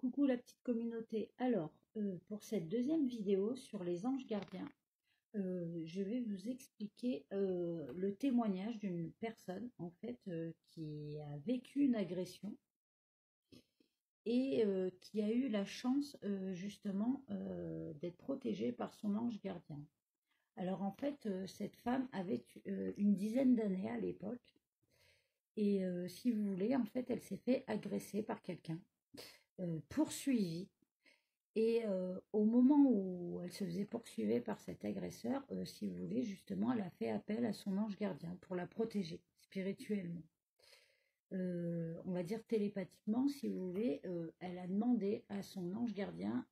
Coucou la petite communauté. Alors, pour cette deuxième vidéo sur les anges gardiens, je vais vous expliquer le témoignage d'une personne en fait qui a vécu une agression et qui a eu la chance justement d'être protégée par son ange gardien. Alors en fait, cette femme avait une dizaine d'années à l'époque et si vous voulez, en fait, elle s'est fait agresser par quelqu'un, poursuivie. Et au moment où elle se faisait poursuivre par cet agresseur, si vous voulez, justement, elle a fait appel à son ange gardien pour la protéger spirituellement. On va dire télépathiquement, si vous voulez, elle a demandé à son ange gardien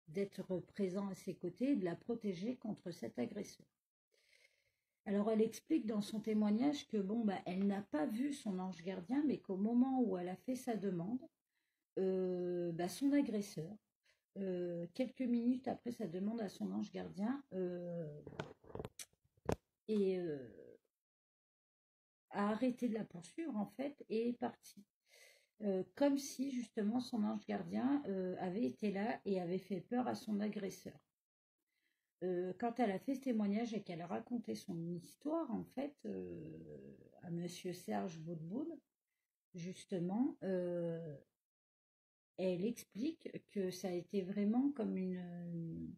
d'être présent à ses côtés et de la protéger contre cet agresseur. Alors elle explique dans son témoignage que bon, bah, elle n'a pas vu son ange gardien, mais qu'au moment où elle a fait sa demande, bah, son agresseur, quelques minutes après sa demande à son ange gardien, et a arrêté de la poursuivre en fait et est parti. Comme si justement son ange gardien avait été là et avait fait peur à son agresseur. Quand elle a fait ce témoignage et qu'elle a raconté son histoire en fait à monsieur Serge Boudboul, justement, elle explique que ça a été vraiment comme une,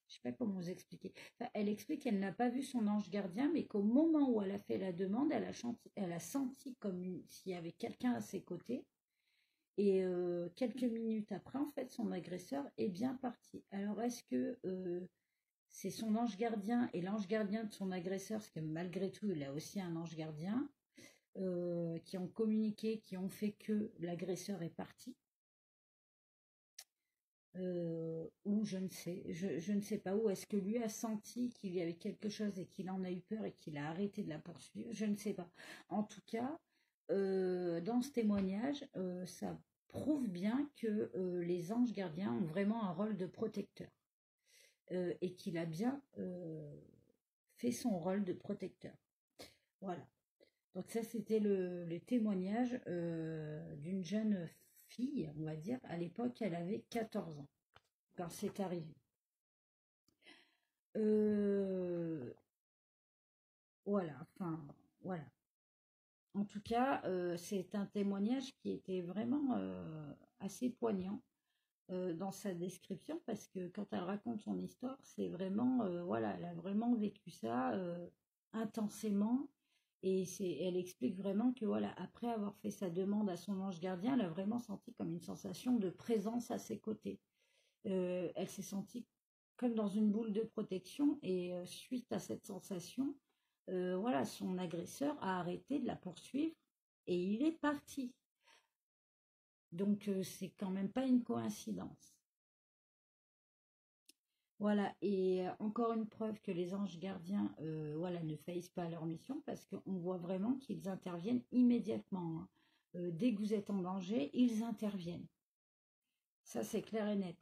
je sais pas comment vous expliquer. Enfin, elle explique qu'elle n'a pas vu son ange gardien, mais qu'au moment où elle a fait la demande, elle a senti comme s'il y avait quelqu'un à ses côtés. Et quelques minutes après, en fait, son agresseur est bien parti. Alors, est-ce que c'est son ange gardien et l'ange gardien de son agresseur, parce que malgré tout, il a aussi un ange gardien, qui ont communiqué, qui ont fait que l'agresseur est parti? Ou je ne sais, je ne sais pas, où est-ce que lui a senti qu'il y avait quelque chose et qu'il en a eu peur et qu'il a arrêté de la poursuivre, je ne sais pas. En tout cas, dans ce témoignage, ça prouve bien que les anges gardiens ont vraiment un rôle de protecteur et qu'il a bien fait son rôle de protecteur. Voilà. Donc ça, c'était le témoignage d'une jeune fille, on va dire. À l'époque, elle avait 14 ans quand c'est arrivé. Voilà, enfin, voilà. En tout cas, c'est un témoignage qui était vraiment assez poignant dans sa description parce que quand elle raconte son histoire, c'est vraiment, voilà, elle a vraiment vécu ça intensément et elle explique vraiment que voilà, après avoir fait sa demande à son ange gardien, elle a vraiment senti comme une sensation de présence à ses côtés. Elle s'est sentie comme dans une boule de protection et suite à cette sensation, voilà, son agresseur a arrêté de la poursuivre et il est parti. Donc c'est quand même pas une coïncidence. Voilà, et encore une preuve que les anges gardiens voilà, ne faillissent pas à leur mission parce qu'on voit vraiment qu'ils interviennent immédiatement, hein. Dès que vous êtes en danger, ils interviennent. Ça, c'est clair et net.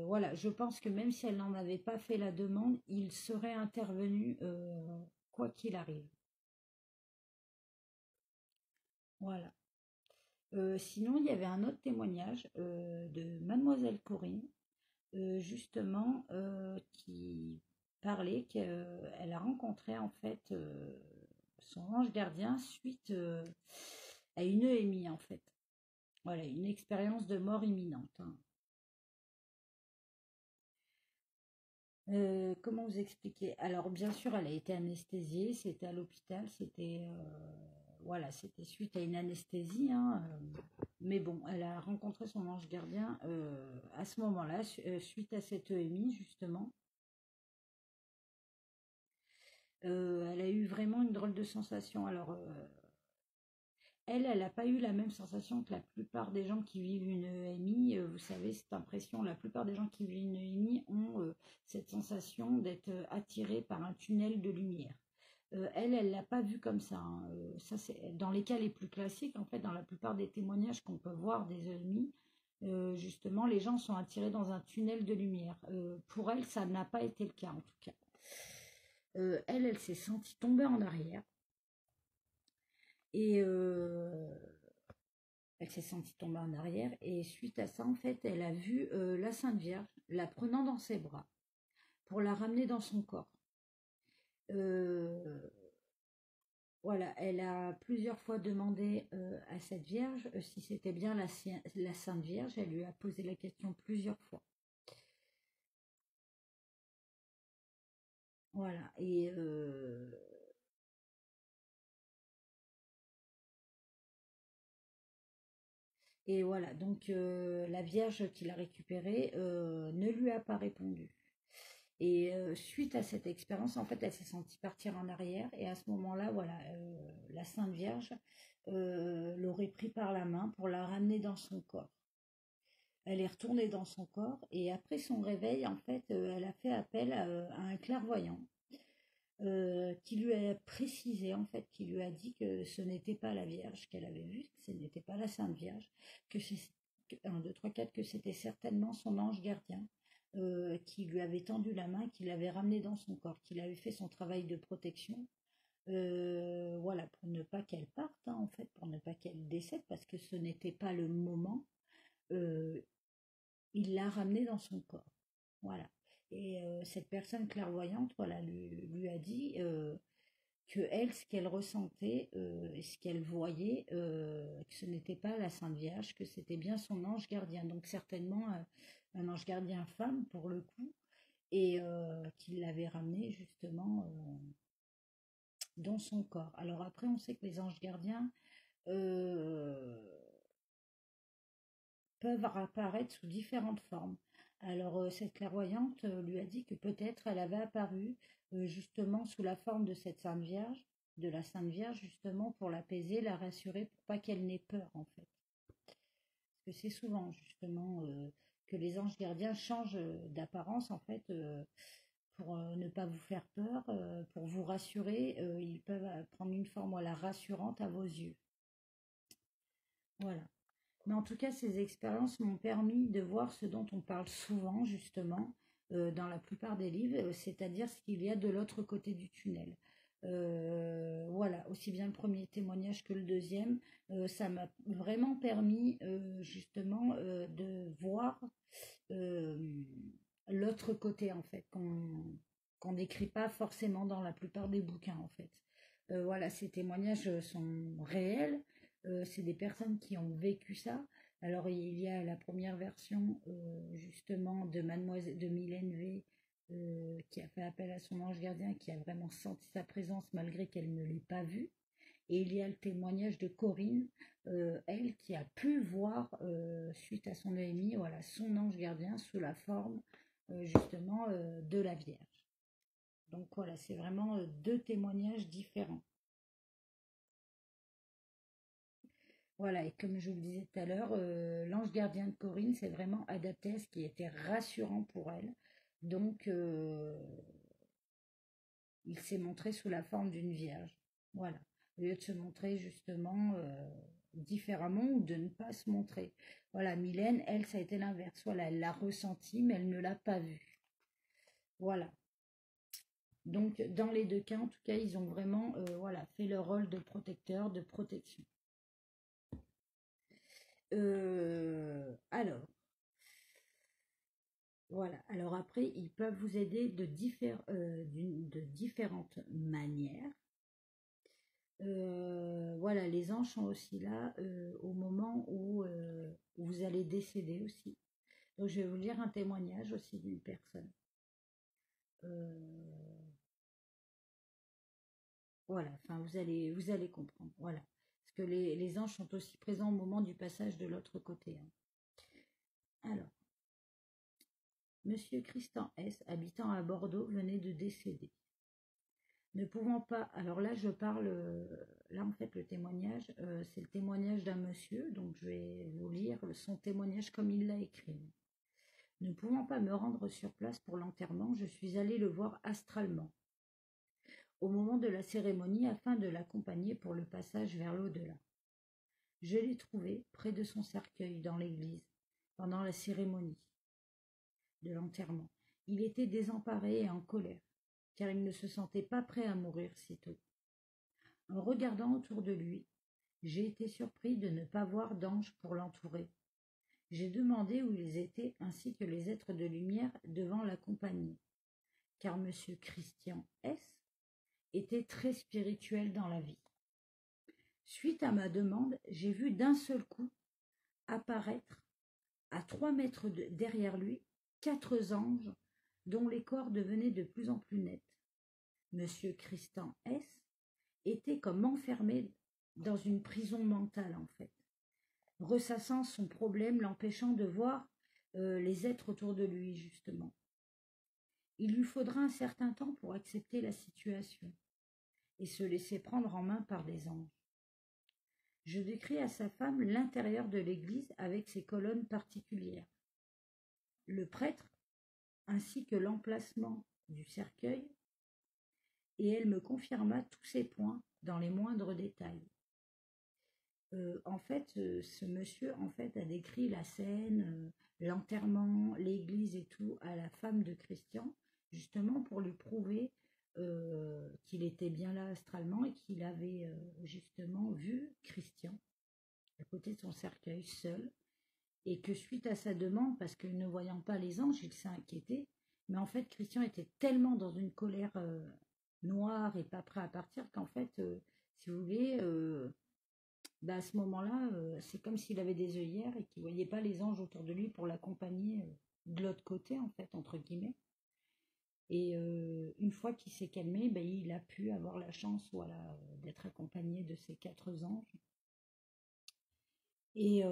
Voilà, je pense que même si elle n'en avait pas fait la demande, il serait intervenu quoi qu'il arrive. Voilà. Sinon, il y avait un autre témoignage de Mademoiselle Corinne, justement, qui parlait qu'elle a rencontré en fait son ange gardien suite à une EMI en fait. Voilà, une expérience de mort imminente, hein. Comment vous expliquer? Alors, bien sûr, elle a été anesthésiée, c'était à l'hôpital, c'était voilà, c'était suite à une anesthésie, hein, mais bon, elle a rencontré son ange gardien à ce moment-là, suite à cette EMI, justement. Elle a eu vraiment une drôle de sensation. Alors, elle n'a pas eu la même sensation que la plupart des gens qui vivent une EMI. Vous savez, cette impression, la plupart des gens qui vivent une EMI ont cette sensation d'être attirés par un tunnel de lumière. Elle l'a pas vu comme ça, hein. Ça, c'est dans les cas les plus classiques, en fait, dans la plupart des témoignages qu'on peut voir des EMI, justement, les gens sont attirés dans un tunnel de lumière. Pour elle, ça n'a pas été le cas, en tout cas. Elle s'est sentie tomber en arrière. Et Elle s'est sentie tomber en arrière et suite à ça, en fait, elle a vu la Sainte Vierge la prenant dans ses bras pour la ramener dans son corps. Euh, voilà, elle a plusieurs fois demandé à cette Vierge si c'était bien la Sainte Vierge. Elle lui a posé la question plusieurs fois. Voilà, et voilà, donc la Vierge qui l'a récupérée ne lui a pas répondu. Et suite à cette expérience, en fait, elle s'est sentie partir en arrière. Et à ce moment-là, voilà, la Sainte Vierge l'aurait pris par la main pour la ramener dans son corps. Elle est retournée dans son corps et après son réveil, en fait, elle a fait appel à un clairvoyant qui lui a précisé, en fait, qui lui a dit que ce n'était pas la Vierge qu'elle avait vue, que ce n'était pas la Sainte Vierge, que c'est 1, 2, 3, 4, que c'était certainement son ange gardien qui lui avait tendu la main, qui l'avait ramené dans son corps, qui avait fait son travail de protection. Voilà, pour ne pas qu'elle parte, hein, en fait, pour ne pas qu'elle décède, parce que ce n'était pas le moment. Euh, il l'a ramenée dans son corps. Voilà. Et cette personne clairvoyante, voilà, lui a dit que elle, ce qu'elle ressentait, et ce qu'elle voyait, que ce n'était pas la Sainte Vierge, que c'était bien son ange gardien. Donc certainement un ange gardien femme pour le coup, et qu'il l'avait ramené justement dans son corps. Alors après, on sait que les anges gardiens euh, peuvent apparaître sous différentes formes. Alors cette clairvoyante lui a dit que peut-être elle avait apparu justement sous la forme de cette Sainte Vierge, de la Sainte Vierge justement pour l'apaiser, la rassurer, pour pas qu'elle n'ait peur en fait. Parce que c'est souvent justement que les anges gardiens changent d'apparence en fait pour ne pas vous faire peur, pour vous rassurer, ils peuvent prendre une forme voilà, rassurante à vos yeux. Voilà. Mais en tout cas, ces expériences m'ont permis de voir ce dont on parle souvent, justement, dans la plupart des livres, c'est-à-dire ce qu'il y a de l'autre côté du tunnel. Voilà, aussi bien le premier témoignage que le deuxième, ça m'a vraiment permis, justement, de voir euh, l'autre côté, en fait, qu'on n'écrit pas forcément dans la plupart des bouquins, en fait. Voilà, ces témoignages sont réels, c'est des personnes qui ont vécu ça. Alors il y a la première version justement de Mademoiselle de Mylène V qui a fait appel à son ange gardien, qui a vraiment senti sa présence malgré qu'elle ne l'ait pas vue. Et il y a le témoignage de Corinne, elle qui a pu voir suite à son EMI, voilà, son ange gardien sous la forme justement de la Vierge. Donc voilà, c'est vraiment deux témoignages différents. Voilà, et comme je vous le disais tout à l'heure, l'ange gardien de Corinne s'est vraiment adapté à ce qui était rassurant pour elle. Donc, il s'est montré sous la forme d'une vierge. Voilà, au lieu de se montrer justement différemment ou de ne pas se montrer. Voilà, Mylène, elle, ça a été l'inverse. Voilà, elle l'a ressenti, mais elle ne l'a pas vu. Voilà. Donc, dans les deux cas, en tout cas, ils ont vraiment voilà, fait leur rôle de protecteur, de protection. Alors, voilà. Alors après, ils peuvent vous aider de différentes manières. Voilà, les anges sont aussi là au moment où vous allez décéder aussi. Donc je vais vous lire un témoignage aussi d'une personne. Euh, voilà, enfin vous allez comprendre. Voilà. Parce que les anges sont aussi présents au moment du passage de l'autre côté, hein. Alors, Monsieur Christian S., habitant à Bordeaux, venait de décéder. Ne pouvant pas, alors là je parle, là en fait le témoignage, c'est le témoignage d'un monsieur, donc je vais vous lire son témoignage comme il l'a écrit. Ne pouvant pas me rendre sur place pour l'enterrement, je suis allée le voir astralement, au moment de la cérémonie afin de l'accompagner pour le passage vers l'au-delà. Je l'ai trouvé près de son cercueil dans l'église, pendant la cérémonie de l'enterrement. Il était désemparé et en colère, car il ne se sentait pas prêt à mourir si tôt. En regardant autour de lui, J'ai été surpris de ne pas voir d'anges pour l'entourer. J'ai demandé où ils étaient, ainsi que les êtres de lumière devant l'accompagner, car monsieur Christian S. était très spirituel dans la vie. Suite à ma demande, j'ai vu d'un seul coup apparaître, à 3 mètres derrière lui, 4 anges dont les corps devenaient de plus en plus nets. Monsieur Christian S. était comme enfermé dans une prison mentale, en fait, ressassant son problème, l'empêchant de voir les êtres autour de lui, justement. Il lui faudra un certain temps pour accepter la situation et se laisser prendre en main par des anges. Je décris à sa femme l'intérieur de l'église avec ses colonnes particulières, le prêtre, ainsi que l'emplacement du cercueil, et elle me confirma tous ces points dans les moindres détails. Ce monsieur a décrit la scène, l'enterrement, l'église et tout à la femme de Christian, justement pour lui prouver qu'il était bien là astralement et qu'il avait justement vu Christian à côté de son cercueil seul, et que suite à sa demande, parce que ne voyant pas les anges, il s'est inquiété, mais en fait Christian était tellement dans une colère noire et pas prêt à partir qu'en fait, si vous voulez, à ce moment-là, c'est comme s'il avait des œillères et qu'il ne voyait pas les anges autour de lui pour l'accompagner de l'autre côté, en fait, entre guillemets. Et une fois qu'il s'est calmé, il a pu avoir la chance, voilà, d'être accompagné de ces 4 anges et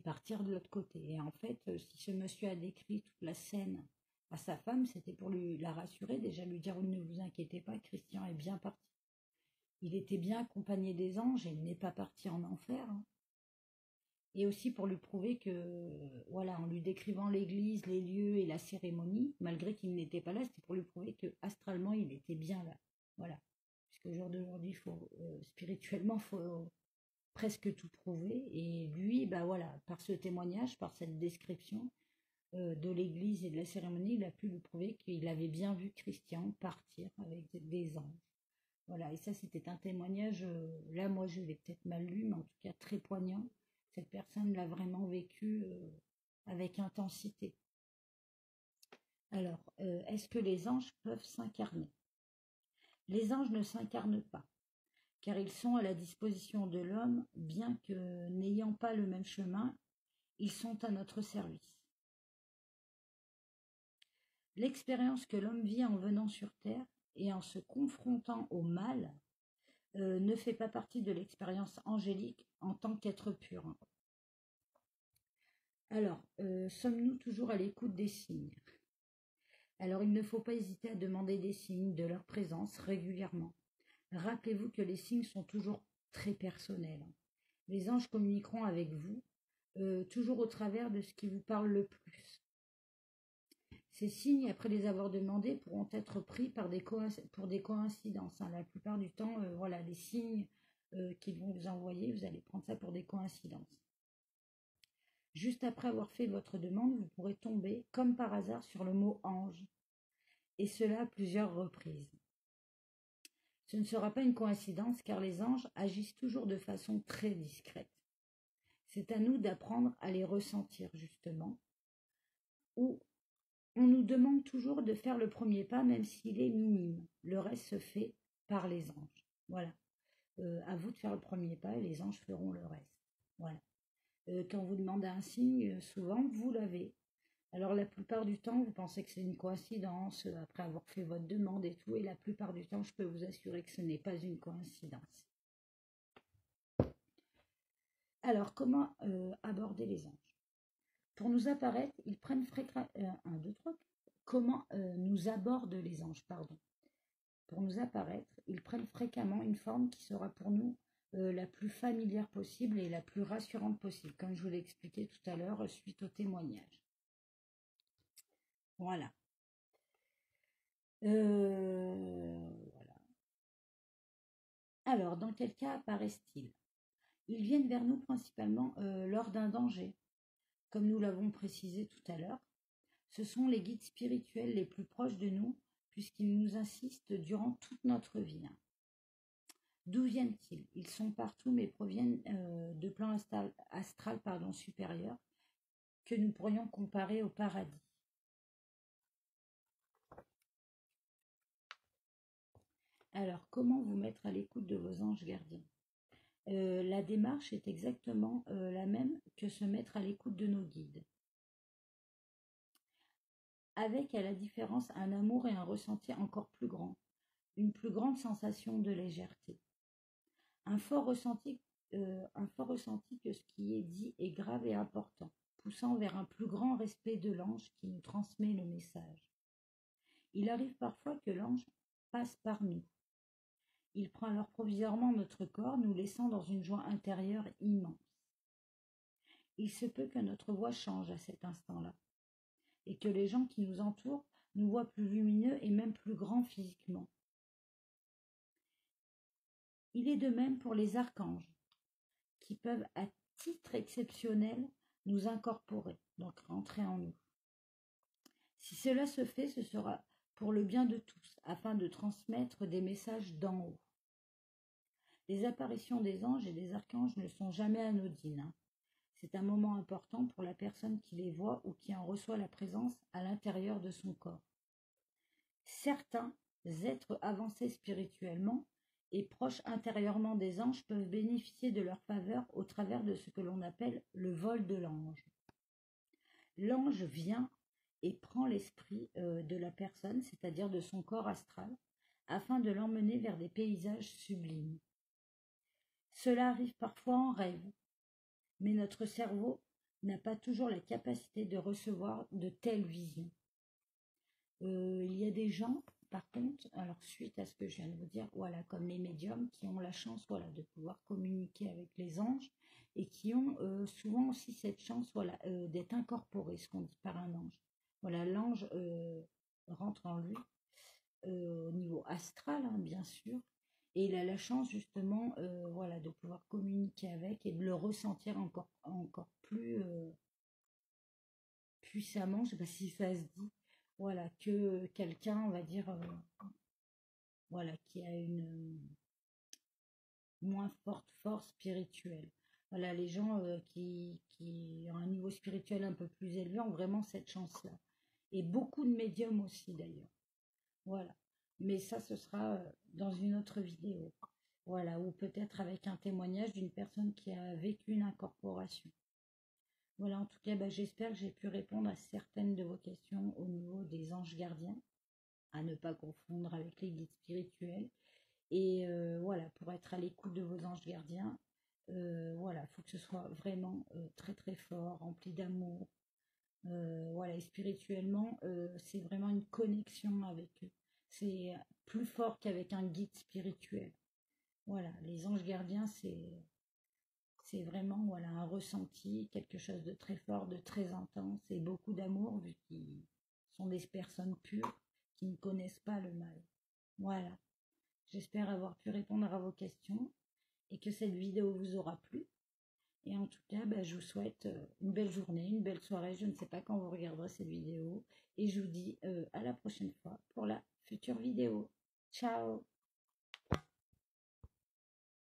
partir de l'autre côté. Et en fait, si ce monsieur a décrit toute la scène à sa femme, c'était pour la rassurer, déjà lui dire: ne vous inquiétez pas, Christian est bien parti. Il était bien accompagné des anges et il n'est pas parti en enfer, hein. Et aussi pour lui prouver que, voilà, en lui décrivant l'église, les lieux et la cérémonie, malgré qu'il n'était pas là, c'était pour lui prouver que astralement il était bien là. Voilà. Puisqu'au jour d'aujourd'hui, spirituellement, il faut presque tout prouver. Et lui, voilà, par ce témoignage, par cette description de l'église et de la cérémonie, il a pu lui prouver qu'il avait bien vu Christian partir avec des anges. Voilà, et ça, c'était un témoignage, là, moi, je l'ai peut-être mal lu, mais en tout cas très poignant. Cette personne l'a vraiment vécu avec intensité. Alors, est-ce que les anges peuvent s'incarner? Les anges ne s'incarnent pas, car ils sont à la disposition de l'homme, bien que n'ayant pas le même chemin, ils sont à notre service. L'expérience que l'homme vit en venant sur Terre et en se confrontant au mal ne fait pas partie de l'expérience angélique en tant qu'être pur. Alors, sommes-nous toujours à l'écoute des signes? Alors, il ne faut pas hésiter à demander des signes de leur présence régulièrement. Rappelez-vous que les signes sont toujours très personnels. Les anges communiqueront avec vous, toujours au travers de ce qui vous parle le plus. Ces signes, après les avoir demandés, pourront être pris pour des coïncidences, hein. La plupart du temps, voilà, les signes qu'ils vont vous envoyer, vous allez prendre ça pour des coïncidences. Juste après avoir fait votre demande, vous pourrez tomber, comme par hasard, sur le mot ange, et cela à plusieurs reprises. Ce ne sera pas une coïncidence, car les anges agissent toujours de façon très discrète. C'est à nous d'apprendre à les ressentir, justement, ou on nous demande toujours de faire le premier pas, même s'il est minime. Le reste se fait par les anges. Voilà. À vous de faire le premier pas et les anges feront le reste. Voilà. Quand on vous demande un signe, souvent, vous l'avez. Alors, la plupart du temps, vous pensez que c'est une coïncidence après avoir fait votre demande et tout. Et la plupart du temps, je peux vous assurer que ce n'est pas une coïncidence. Alors, comment aborder les anges? Pour nous apparaître, ils prennent fréquemment... Comment nous abordent les anges, pardon. Pour nous apparaître, ils prennent fréquemment une forme qui sera pour nous la plus familière possible et la plus rassurante possible, comme je vous l'ai expliqué tout à l'heure suite au témoignage. Voilà. Voilà. Alors, dans quel cas apparaissent-ils? Ils viennent vers nous principalement lors d'un danger, comme nous l'avons précisé tout à l'heure. Ce sont les guides spirituels les plus proches de nous, puisqu'ils nous assistent durant toute notre vie. D'où viennent-ils? Ils sont partout, mais proviennent de plans astral, pardon, supérieurs que nous pourrions comparer au paradis. Alors, comment vous mettre à l'écoute de vos anges gardiens? La démarche est exactement la même que se mettre à l'écoute de nos guides, avec à la différence un amour et un ressenti encore plus grand, une plus grande sensation de légèreté, un un fort ressenti que ce qui est dit est grave et important, poussant vers un plus grand respect de l'ange qui nous transmet le message. Il arrive parfois que l'ange passe par nous. Il prend alors provisoirement notre corps, nous laissant dans une joie intérieure immense. Il se peut que notre voix change à cet instant-là, et que les gens qui nous entourent nous voient plus lumineux et même plus grands physiquement. Il est de même pour les archanges, qui peuvent à titre exceptionnel nous incorporer, donc rentrer en nous. Si cela se fait, ce sera pour le bien de tous, afin de transmettre des messages d'en haut. Les apparitions des anges et des archanges ne sont jamais anodines, hein. C'est un moment important pour la personne qui les voit ou qui en reçoit la présence à l'intérieur de son corps. Certains êtres avancés spirituellement et proches intérieurement des anges peuvent bénéficier de leur faveur au travers de ce que l'on appelle le vol de l'ange. L'ange vient et prend l'esprit de la personne, c'est-à-dire de son corps astral, afin de l'emmener vers des paysages sublimes. Cela arrive parfois en rêve, mais notre cerveau n'a pas toujours la capacité de recevoir de telles visions. Il y a des gens, par contre, alors suite à ce que je viens de vous dire, voilà, comme les médiums qui ont la chance, voilà, de pouvoir communiquer avec les anges et qui ont souvent aussi cette chance, voilà, d'être incorporés, ce qu'on dit par un ange. Voilà, l'ange rentre en lui au niveau astral, hein, bien sûr, et il a la chance justement, voilà, de pouvoir communiquer avec et de le ressentir encore plus puissamment, je ne sais pas si ça se dit, voilà, que quelqu'un, on va dire, voilà, qui a une moins forte force spirituelle. Voilà, les gens qui ont un niveau spirituel un peu plus élevé ont vraiment cette chance-là. Et beaucoup de médiums aussi d'ailleurs. Voilà. Mais ça, ce sera dans une autre vidéo. Voilà, ou peut-être avec un témoignage d'une personne qui a vécu une incorporation. Voilà, en tout cas, bah, j'espère que j'ai pu répondre à certaines de vos questions au niveau des anges gardiens, à ne pas confondre avec les guides spirituels. Et voilà, pour être à l'écoute de vos anges gardiens, voilà, il faut que ce soit vraiment très très fort, rempli d'amour. Voilà, et spirituellement, c'est vraiment une connexion avec eux. C'est plus fort qu'avec un guide spirituel. Voilà, les anges gardiens, c'est vraiment voilà, un ressenti, quelque chose de très fort, de très intense et beaucoup d'amour vu qu'ils sont des personnes pures qui ne connaissent pas le mal. Voilà, j'espère avoir pu répondre à vos questions et que cette vidéo vous aura plu. Et en tout cas, bah, je vous souhaite une belle journée, une belle soirée. Je ne sais pas quand vous regarderez cette vidéo. Et je vous dis à la prochaine fois pour la future vidéo. Ciao!